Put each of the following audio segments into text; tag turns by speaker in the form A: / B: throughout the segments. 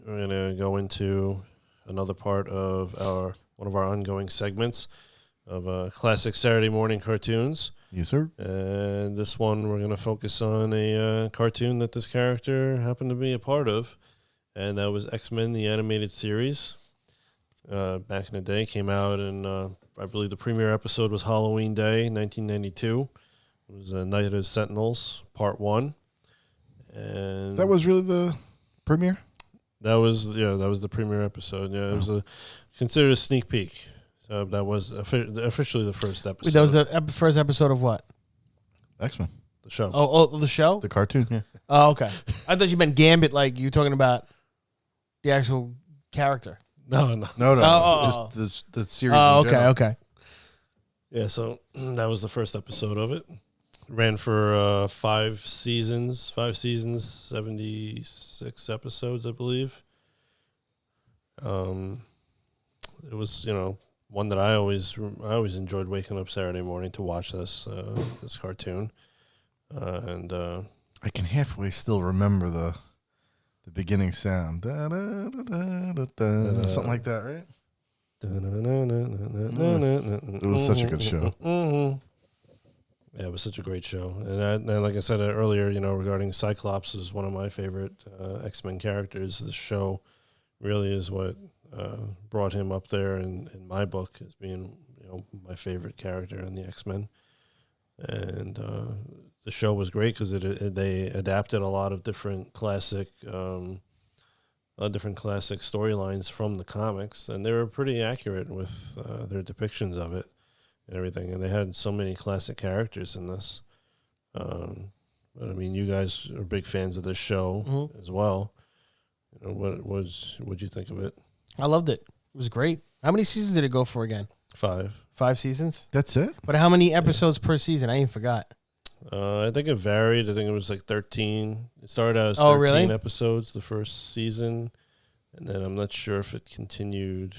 A: We're going to go into another part of one of our ongoing segments of classic Saturday morning cartoons.
B: Yes, sir.
A: And this one, we're going to focus on a cartoon that this character happened to be a part of, and that was X-Men, the animated series. Back in the day, came out, and I believe the premiere episode was Halloween Day, 1992. It was Night of the Sentinels, Part 1. And
B: That was really the premiere?
A: That was the premiere episode. Yeah, it was considered a sneak peek. So that was officially the first episode.
C: Wait, that was the first episode of what?
B: X-Men.
A: The show.
C: Oh, the show?
B: The cartoon, yeah.
C: Oh, okay. I thought you meant Gambit, like you were talking about the actual character.
A: No.
B: Just the series.
C: Oh,
B: in general.
C: okay.
A: Yeah, so that was the first episode of it. Ran for 5 seasons, 76 episodes, I believe. It was, one that I always enjoyed waking up Saturday morning to watch this cartoon, and
B: I can halfway still remember the beginning sound, something like that, right? It was such a good show.
A: Yeah, it was such a great show, and like I said earlier, regarding Cyclops is one of my favorite X-Men characters. The show really is what brought him up there in my book as being my favorite character in the X-Men. And the show was great because they adapted a lot of different classic storylines from the comics, and they were pretty accurate with their depictions of it and everything. And they had so many classic characters in this. But I mean, you guys are big fans of this show as well. What'd you think of it?
C: I loved it. It was great. How many seasons did it go for again?
A: 5.
C: 5 seasons?
B: That's it?
C: But how many episodes per season? I even forgot.
A: I think it varied. I think it was like 13. It started out as 13 episodes the first season, and then I'm not sure if it continued.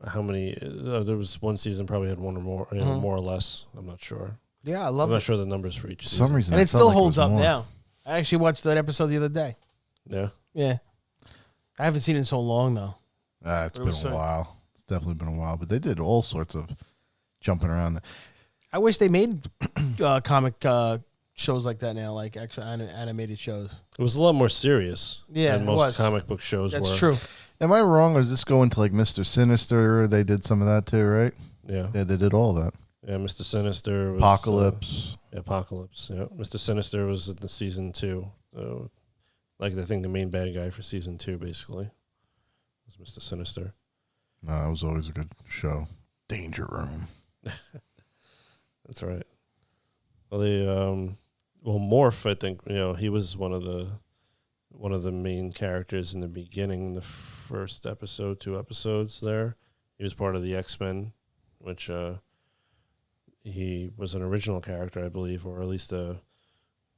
A: How many? There was one season probably had one or more, more or less. I'm not sure.
C: Yeah, I love it.
A: I'm not sure the numbers for each
B: For
A: season.
B: some reason,
C: And it still holds up now. I actually watched that episode the other day.
A: Yeah.
C: Yeah. I haven't seen it in so long, though.
B: It's been a while. It's definitely been a while. But they did all sorts of jumping around.
C: I wish they made comic shows like that now, like actual animated shows.
A: It was a lot more serious than most comic book shows were.
C: That's true.
B: Am I wrong, or is this going to like Mr. Sinister? They did some of that too, right?
A: Yeah.
B: Yeah, they did all that.
A: Yeah, Mr. Sinister was...
B: Apocalypse.
A: Apocalypse, yeah. Mr. Sinister was in the season 2. So, I think the main bad guy for season 2, basically, was Mr. Sinister.
B: No, that was always a good show. Danger Room.
A: That's right. Well, Morph, I think, he was one of the main characters in the beginning, the first episode, 2 episodes there. He was part of the X-Men, which he was an original character, I believe, or at least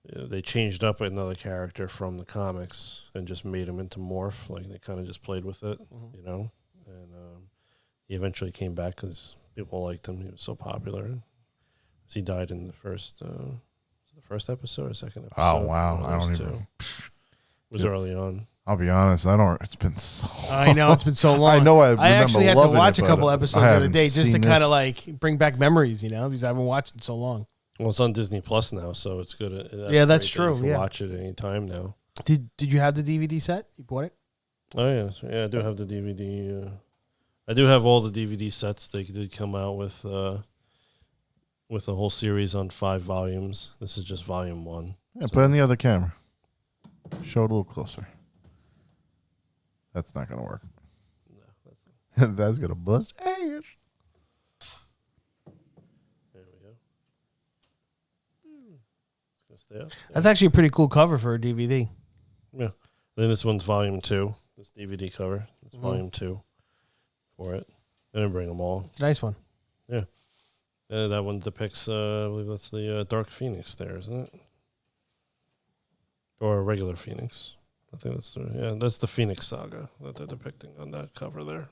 A: they changed up another character from the comics and just made him into Morph. Like, they kind of just played with it, And he eventually came back because people liked him. He was so popular. He died in the first episode or second episode.
B: Oh, wow. I don't even...
A: It was early on.
B: I'll be honest, it's been so
C: I know, it's been so long.
B: I know I
C: actually had to watch
B: a
C: a couple episodes the other day just to kind of like bring back memories, because I haven't watched it so long.
A: Well, it's on Disney Plus now, so it's good.
C: That's true.
A: You can watch it at any time now.
C: Did you have the DVD set? You bought it?
A: Oh, yeah. I do have the DVD. I do have all the DVD sets. They did come out with a whole series on 5 volumes. This is just volume 1.
B: Yeah, put it in the other camera. Show it a little closer. That's not going to work.
A: No, that's not.
B: That's going to bust ass.
A: There we go. It's going to stay up.
C: That's actually a pretty cool cover for a DVD.
A: Yeah. Then this one's volume 2. This DVD cover. It's volume 2 for it. I didn't bring them all.
C: It's a nice one.
A: Yeah. That one depicts, I believe that's the Dark Phoenix there, isn't it? Or a regular Phoenix. I think that's the Phoenix Saga that they're depicting on that cover there.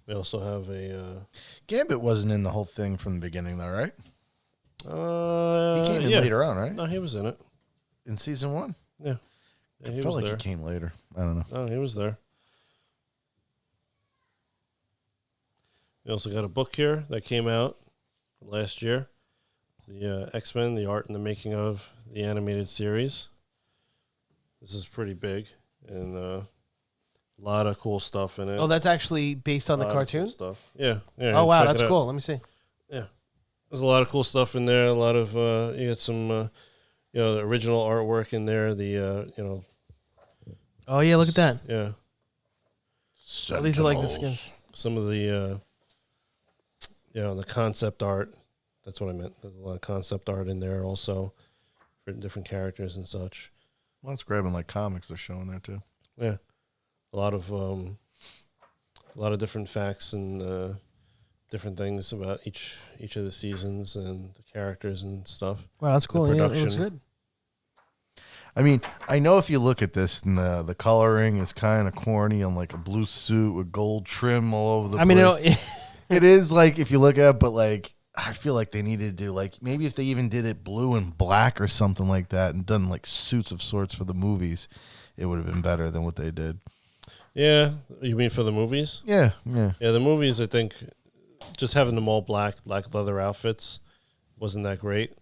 A: We also have a...
B: Gambit wasn't in the whole thing from the beginning, though, right? He came in later on, right?
A: No, he was in it.
B: In season 1?
A: Yeah,
B: I
A: he
B: felt
A: was
B: like
A: there.
B: he came later. I don't know.
A: Oh, he was there. We also got a book here that came out last year. The X-Men, the art and the making of the animated series. This is pretty big and a lot of cool stuff in it.
C: Oh, that's actually based on the
A: A lot of
C: cartoon?
A: cool stuff. Yeah.
C: Oh, wow,
A: check
C: that's
A: it out.
C: cool. Let me see.
A: Yeah, there's a lot of cool stuff in there. A lot of you got some the original artwork in there. The
C: Oh, yeah, look at that.
A: yeah,
C: Oh, these are like the skins.
A: some of the the concept art. That's what I meant. There's a lot of concept art in there also for different characters and such.
B: Well, it's grabbing like comics they're showing there too.
A: Yeah, a lot of different facts and different things about each of the seasons and the characters and stuff.
C: Wow, that's cool.
A: The
C: Yeah, it looks
A: production.
C: good.
B: I mean, I know if you look at this, and the coloring is kind of corny on like a blue suit with gold trim all over the
C: I
B: place.
C: mean,
B: It is like if you look at it, but like I feel like they needed to do like maybe if they even did it blue and black or something like that and done like suits of sorts for the movies, it would have been better than what they did.
A: Yeah, you mean for the movies?
B: Yeah.
A: Yeah, the movies, I think, just having them all black leather outfits wasn't that great.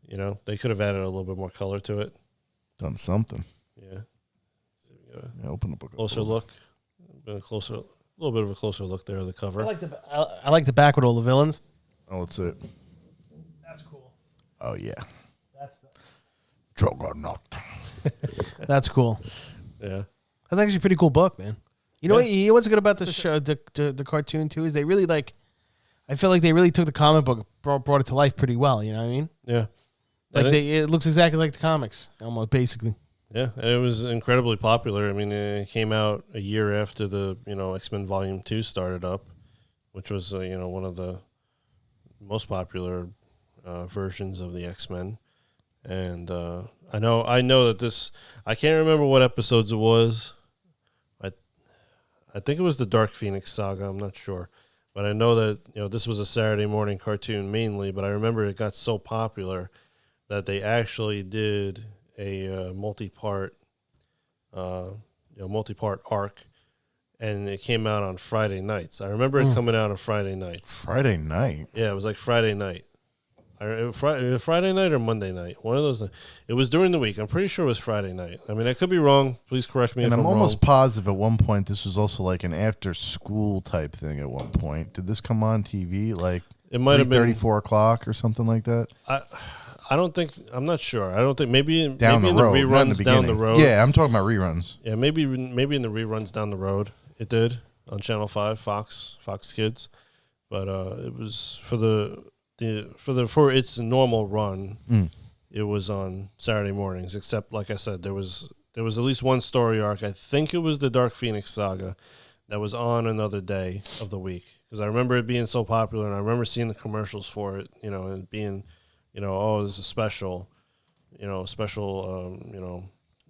A: You know, they could have added a little bit more color to it.
B: Done something.
A: Yeah. So we got
B: Yeah, open the book.
A: a closer look. A little bit of a closer look there of the cover.
C: I like the back with all the villains.
B: Oh, that's it.
C: That's cool.
B: Oh yeah.
C: That's
B: Juggernaut.
C: That's cool.
A: Yeah.
C: That's actually a pretty cool book, man. You know
A: Yeah.
C: what? You know what's good about the show, the cartoon too, is they really like. I feel like they really took the comic book, brought it to life pretty well. You know what I mean?
A: Yeah.
C: Like it looks exactly like the comics, almost basically.
A: Yeah, it was incredibly popular. I mean, it came out a year after the X-Men Volume 2 started up, which was one of the most popular versions of the X-Men. And I know that this, I can't remember what episodes it was. I think it was the Dark Phoenix saga. I'm not sure, but I know that this was a Saturday morning cartoon mainly. But I remember it got so popular that they actually did a multi-part arc, and it came out on Friday nights. I remember it coming out on Friday nights.
B: Friday night.
A: Yeah, it was like Friday night. Friday night or Monday night. One of those. It was during the week. I'm pretty sure it was Friday night. I mean, I could be wrong. Please correct me
B: And
A: if I'm
B: almost
A: wrong.
B: positive at one point this was also like an after-school type thing at one point. Did this come on TV like
A: It might have been
B: 4 o'clock or something like that?
A: I don't think. I'm not sure. I don't think. Maybe in the
B: Not in
A: reruns down the
B: beginning.
A: road.
B: Yeah, I'm talking about reruns.
A: Yeah, maybe in the reruns down the road it did on Channel 5, Fox Kids, but it was for its normal run. It was on Saturday mornings. Except, like I said, there was at least one story arc. I think it was the Dark Phoenix saga that was on another day of the week because I remember it being so popular, and I remember seeing the commercials for it. And being, oh, this is a special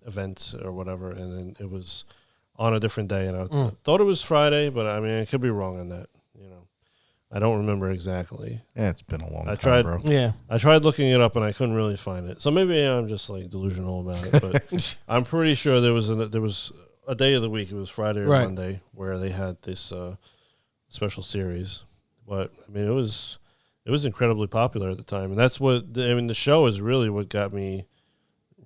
A: event or whatever, and then it was on a different day, and I thought it was Friday, but I mean, I could be wrong on that. I don't remember exactly.
B: Yeah, it's been a long time, bro.
C: Yeah.
A: I tried looking it up, and I couldn't really find it. So maybe I'm just like delusional about it, but I'm pretty sure there was a day of the week. It was Friday or Monday where they had this special series. But I mean, it was incredibly popular at the time, and that's the show is really what got me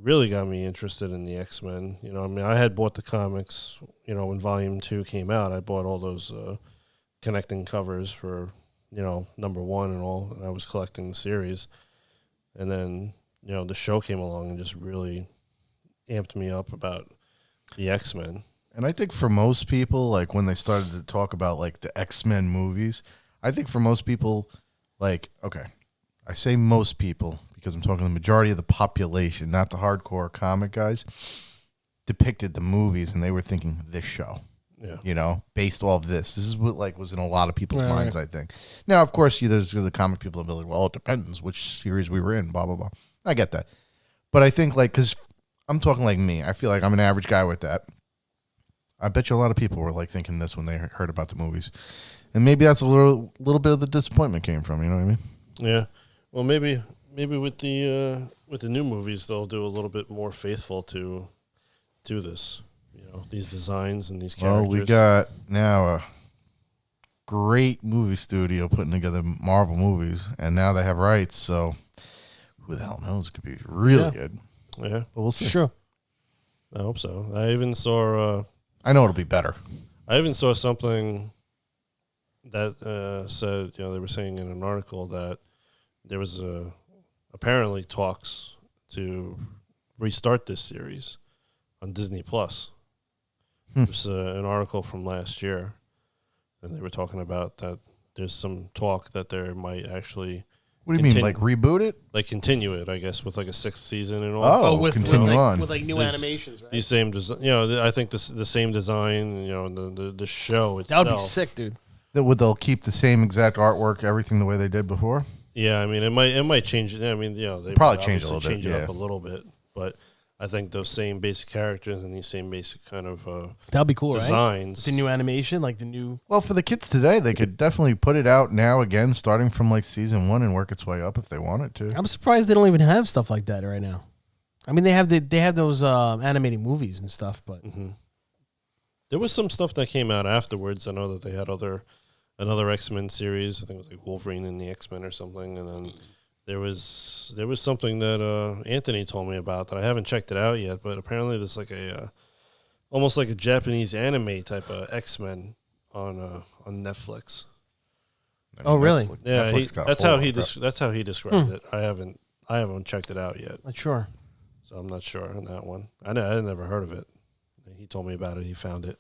A: interested in the X-Men. I mean, I had bought the comics, when Volume 2 came out. I bought all those connecting covers for, number 1 and all, and I was collecting the series. And then, the show came along and just really amped me up about the X-Men.
B: And I think for most people, like when they started to talk about like the X-Men movies, I think for most people, like, okay, I say most people because I'm talking the majority of the population, not the hardcore comic guys, depicted the movies and they were thinking this show.
A: Yeah.
B: Based off this. This is what like was in a lot of people's minds, I think. Now, of course, there's the comic people that be like, well, it depends which series we were in, blah, blah, blah. I get that. But I think like, because I'm talking like me, I feel like I'm an average guy with that. I bet you a lot of people were like thinking this when they heard about the movies. And maybe that's a little bit of the disappointment came from, you know what I mean?
A: Yeah. Well, maybe maybe with the new movies, they'll do a little bit more faithful to this. You know, these designs and these characters.
B: Well, we got now a great movie studio putting together Marvel movies, and now they have rights. So who the hell knows? It could be really good.
A: Yeah,
B: but we'll see.
C: Sure.
A: I hope so. I even saw.
B: I know it'll be better.
A: I even saw something that said, they were saying in an article that there was apparently talks to restart this series on Disney Plus. It was an article from last year, and they were talking about that there's some talk that there might actually.
B: What do you mean, like reboot it?
A: Like continue it, I guess, with like a 6th season and all.
B: Oh, continue on.
C: With like new animations, right?
A: These same, I think the same design, the show itself.
C: That would be sick, dude.
B: They'll keep the same exact artwork, everything the way they did before?
A: Yeah, I mean, it might change it. I mean, they
B: probably change it a little
A: change
B: bit,
A: it up a little bit, but I think those same basic characters and these same basic kind of
C: that'd be cool,
A: designs.
C: Right? The new animation, like the new.
B: Well, for the kids today, they could definitely put it out now again, starting from like season 1 and work its way up if they wanted to.
C: I'm surprised they don't even have stuff like that right now. I mean, they have those animated movies and stuff, but
A: there was some stuff that came out afterwards. I know that they had another X-Men series. I think it was like Wolverine and the X-Men or something, and then. There was something that Anthony told me about that I haven't checked it out yet, but apparently there's like almost like a Japanese anime type of X-Men on Netflix.
C: Oh, really?
A: Yeah, that's how he described it. I haven't checked it out yet.
C: Not sure.
A: So I'm not sure on that one. I never heard of it. He told me about it. He found it.